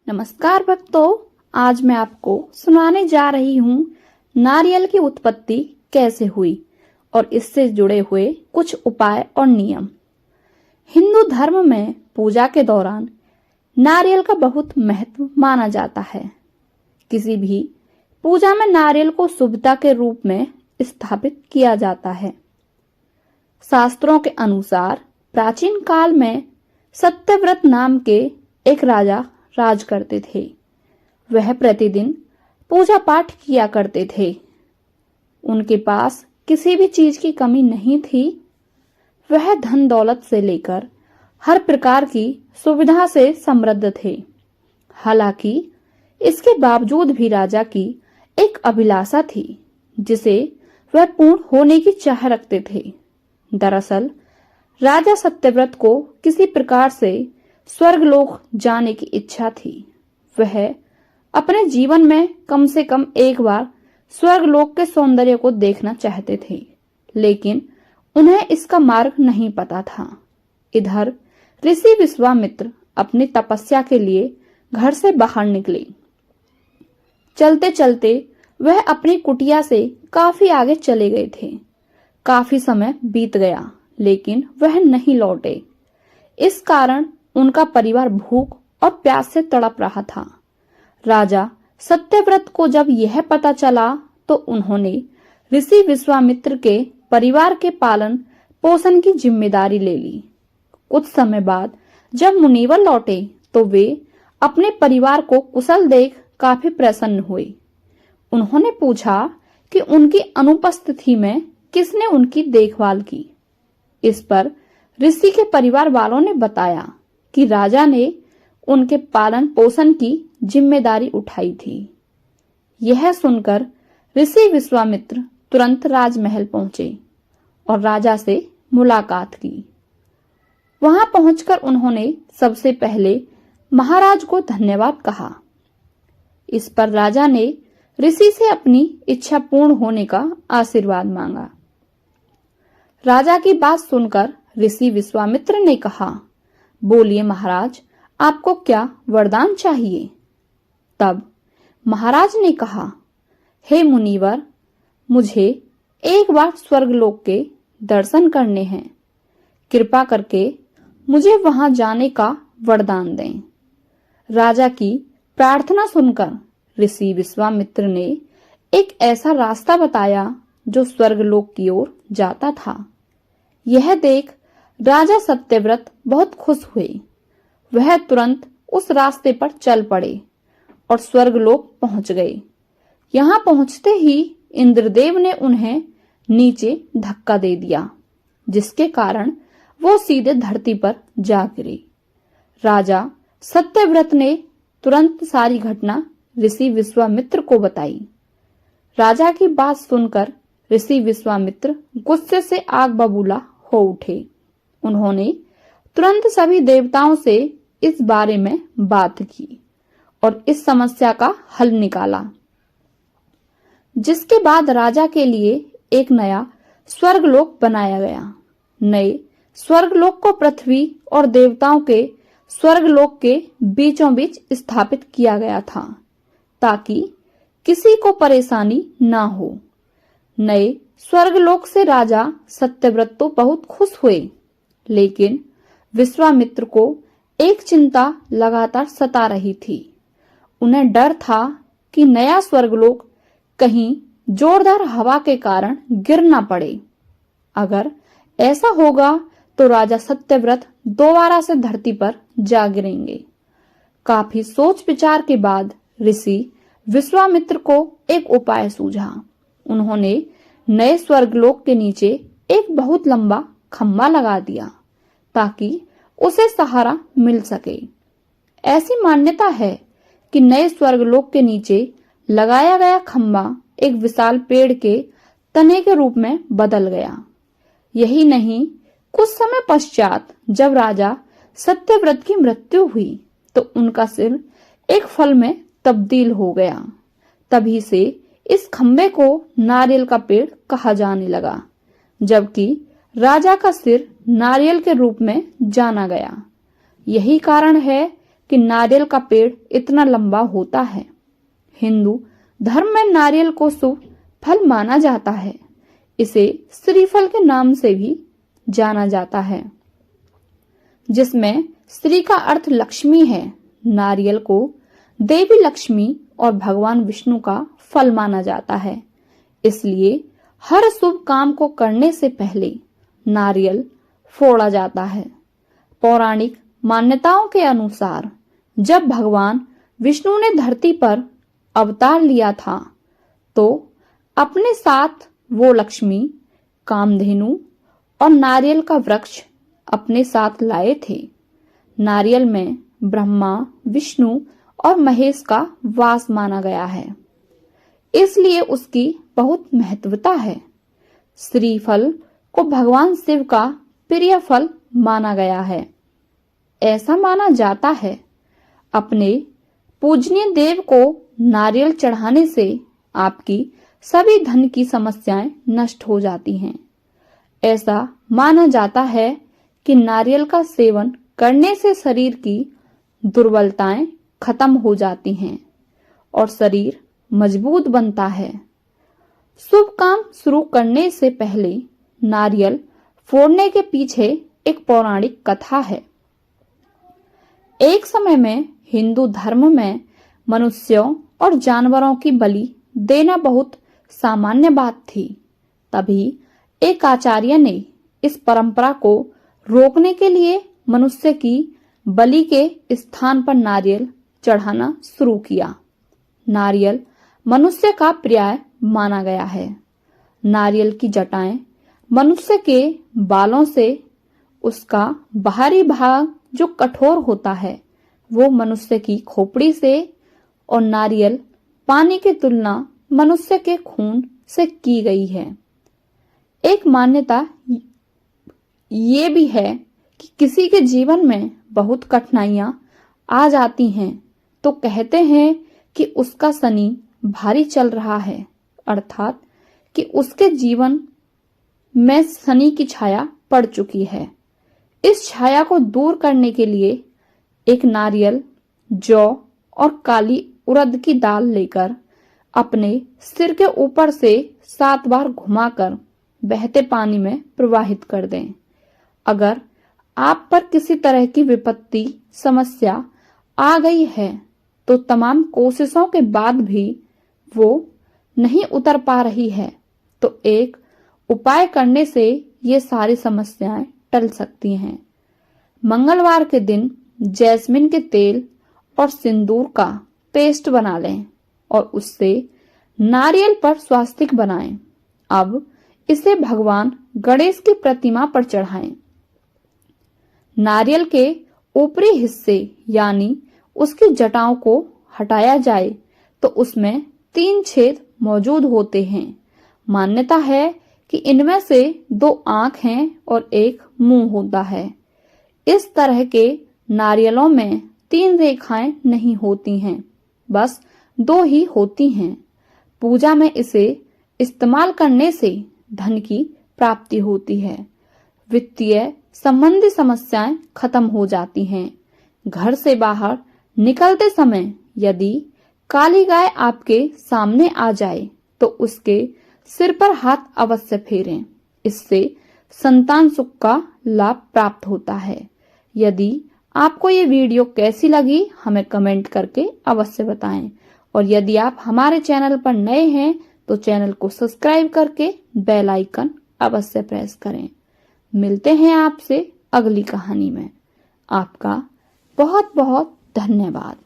नमस्कार भक्तों, आज मैं आपको सुनाने जा रही हूँ नारियल की उत्पत्ति कैसे हुई और इससे जुड़े हुए कुछ उपाय और नियम। हिंदू धर्म में पूजा के दौरान नारियल का बहुत महत्व माना जाता है। किसी भी पूजा में नारियल को शुभता के रूप में स्थापित किया जाता है। शास्त्रों के अनुसार प्राचीन काल में सत्यव्रत नाम के एक राजा राज करते थे। वह प्रतिदिन पूजा पाठ किया करते थे। उनके पास किसी भी चीज की कमी नहीं थी। वह धन दौलत से लेकर हर प्रकार की सुविधा से समृद्ध थे। हालांकि इसके बावजूद भी राजा की एक अभिलाषा थी जिसे वह पूर्ण होने की चाह रखते थे। दरअसल राजा सत्यव्रत को किसी प्रकार से स्वर्गलोक जाने की इच्छा थी। वह अपने जीवन में कम से कम एक बार स्वर्गलोक के सौंदर्य को देखना चाहते थे, लेकिन उन्हें इसका मार्ग नहीं पता था। इधर ऋषि विश्वामित्र अपनी तपस्या के लिए घर से बाहर निकले। चलते चलते वह अपनी कुटिया से काफी आगे चले गए थे। काफी समय बीत गया, लेकिन वह नहीं लौटे। इस कारण उनका परिवार भूख और प्यास से तड़प रहा था। राजा सत्यव्रत को जब यह पता चला तो उन्होंने ऋषि विश्वामित्र के परिवार के पालन पोषण की जिम्मेदारी ले ली। कुछ समय बाद जब मुनिवर लौटे तो वे अपने परिवार को कुशल देख काफी प्रसन्न हुए। उन्होंने पूछा कि उनकी अनुपस्थिति में किसने उनकी देखभाल की। इस पर ऋषि के परिवार वालों ने बताया कि राजा ने उनके पालन पोषण की जिम्मेदारी उठाई थी। यह सुनकर ऋषि विश्वामित्र तुरंत राजमहल पहुंचे और राजा से मुलाकात की। वहां पहुंचकर उन्होंने सबसे पहले महाराज को धन्यवाद कहा। इस पर राजा ने ऋषि से अपनी इच्छा पूर्ण होने का आशीर्वाद मांगा। राजा की बात सुनकर ऋषि विश्वामित्र ने कहा, बोलिए महाराज, आपको क्या वरदान चाहिए? तब महाराज ने कहा, हे मुनिवर, मुझे एक बार स्वर्गलोक के दर्शन करने हैं। कृपा करके मुझे वहां जाने का वरदान दें। राजा की प्रार्थना सुनकर ऋषि विश्वामित्र ने एक ऐसा रास्ता बताया जो स्वर्गलोक की ओर जाता था। यह देख राजा सत्यव्रत बहुत खुश हुए। वह तुरंत उस रास्ते पर चल पड़े और स्वर्गलोक पहुंच गए। यहाँ पहुंचते ही इंद्रदेव ने उन्हें नीचे धक्का दे दिया, जिसके कारण वो सीधे धरती पर जा गिरे। राजा सत्यव्रत ने तुरंत सारी घटना ऋषि विश्वामित्र को बताई। राजा की बात सुनकर ऋषि विश्वामित्र गुस्से से आग बबूला हो उठे। उन्होंने तुरंत सभी देवताओं से इस बारे में बात की और इस समस्या का हल निकाला, जिसके बाद राजा के लिए एक नया स्वर्गलोक बनाया गया। नए स्वर्गलोक को पृथ्वी और देवताओं के स्वर्गलोक के बीचों बीच स्थापित किया गया था, ताकि किसी को परेशानी ना हो। नए स्वर्गलोक से राजा सत्यव्रत तो बहुत खुश हुए, लेकिन विश्वामित्र को एक चिंता लगातार सता रही थी। उन्हें डर था कि नया स्वर्गलोक कहीं जोरदार हवा के कारण गिर ना पड़े। अगर ऐसा होगा तो राजा सत्यव्रत दोबारा से धरती पर जा गिरेंगे। काफी सोच विचार के बाद ऋषि विश्वामित्र को एक उपाय सूझा। उन्होंने नए स्वर्गलोक के नीचे एक बहुत लंबा खंभा लगा दिया ताकि उसे सहारा मिल सके। ऐसी मान्यता है कि नए स्वर्गलोक के नीचे लगाया गया खंभा एक विशाल पेड़ के तने के रूप में बदल गया। यही नहीं, कुछ समय पश्चात जब राजा सत्यव्रत की मृत्यु हुई तो उनका सिर एक फल में तब्दील हो गया। तभी से इस खंबे को नारियल का पेड़ कहा जाने लगा, जबकि राजा का सिर नारियल के रूप में जाना गया। यही कारण है कि नारियल का पेड़ इतना लंबा होता है। हिंदू धर्म में नारियल को शुभ फल माना जाता है। इसे श्रीफल के नाम से भी जाना जाता है, जिसमें श्री का अर्थ लक्ष्मी है। नारियल को देवी लक्ष्मी और भगवान विष्णु का फल माना जाता है। इसलिए हर शुभ काम को करने से पहले नारियल फोड़ा जाता है। पौराणिक मान्यताओं के अनुसार जब भगवान विष्णु ने धरती पर अवतार लिया था तो अपने साथ वो लक्ष्मी, कामधेनु और नारियल का वृक्ष अपने साथ लाए थे। नारियल में ब्रह्मा, विष्णु और महेश का वास माना गया है, इसलिए उसकी बहुत महत्वता है। श्रीफल को भगवान शिव का प्रिय फल माना गया है। ऐसा माना जाता है अपने पूजनीय देव को नारियल चढ़ाने से आपकी सभी धन की समस्याएं नष्ट हो जाती हैं। ऐसा माना जाता है कि नारियल का सेवन करने से शरीर की दुर्बलताएं खत्म हो जाती हैं और शरीर मजबूत बनता है। शुभ काम शुरू करने से पहले नारियल फोड़ने के पीछे एक पौराणिक कथा है। एक समय में हिंदू धर्म में मनुष्यों और जानवरों की बलि देना बहुत सामान्य बात थी। तभी एक आचार्य ने इस परंपरा को रोकने के लिए मनुष्य की बलि के स्थान पर नारियल चढ़ाना शुरू किया। नारियल मनुष्य का पर्याय माना गया है। नारियल की जटाएं मनुष्य के बालों से उसका बाहरी भाग जो कठोर होता है वो मनुष्य की खोपड़ी से, और नारियल पानी की तुलना मनुष्य के खून से की गई है। एक मान्यता ये भी है कि किसी के जीवन में बहुत कठिनाइयां आ जाती हैं तो कहते हैं कि उसका शनि भारी चल रहा है, अर्थात कि उसके जीवन में शनि की छाया पड़ चुकी है। इस छाया को दूर करने के लिए एक नारियल, जौ और काली उड़द की दाल लेकर अपने सिर के ऊपर से 7 बार घुमाकर बहते पानी में प्रवाहित कर दें। अगर आप पर किसी तरह की विपत्ति समस्या आ गई है तो तमाम कोशिशों के बाद भी वो नहीं उतर पा रही है तो एक उपाय करने से ये सारी समस्याएं टल सकती हैं। मंगलवार के दिन जैस्मिन के तेल और सिंदूर का पेस्ट बना लें और उससे नारियल पर स्वास्तिक बनाएं। अब इसे भगवान गणेश की प्रतिमा पर चढ़ाएं। नारियल के ऊपरी हिस्से यानी उसकी जटाओं को हटाया जाए तो उसमें 3 छेद मौजूद होते हैं। मान्यता है कि इनमें से 2 आंख हैं और 1 मुंह होता है। इस तरह के नारियलों में 3 रेखाएं नहीं होती हैं, बस 2 ही होती हैं। पूजा में इसे इस्तेमाल करने से धन की प्राप्ति होती है। वित्तीय संबंधी समस्याएं खत्म हो जाती हैं। घर से बाहर निकलते समय यदि काली गाय आपके सामने आ जाए तो उसके सिर पर हाथ अवश्य फेरें। इससे संतान सुख का लाभ प्राप्त होता है। यदि आपको ये वीडियो कैसी लगी हमें कमेंट करके अवश्य बताएं, और यदि आप हमारे चैनल पर नए हैं तो चैनल को सब्सक्राइब करके बेल आइकन अवश्य प्रेस करें। मिलते हैं आपसे अगली कहानी में। आपका बहुत बहुत धन्यवाद।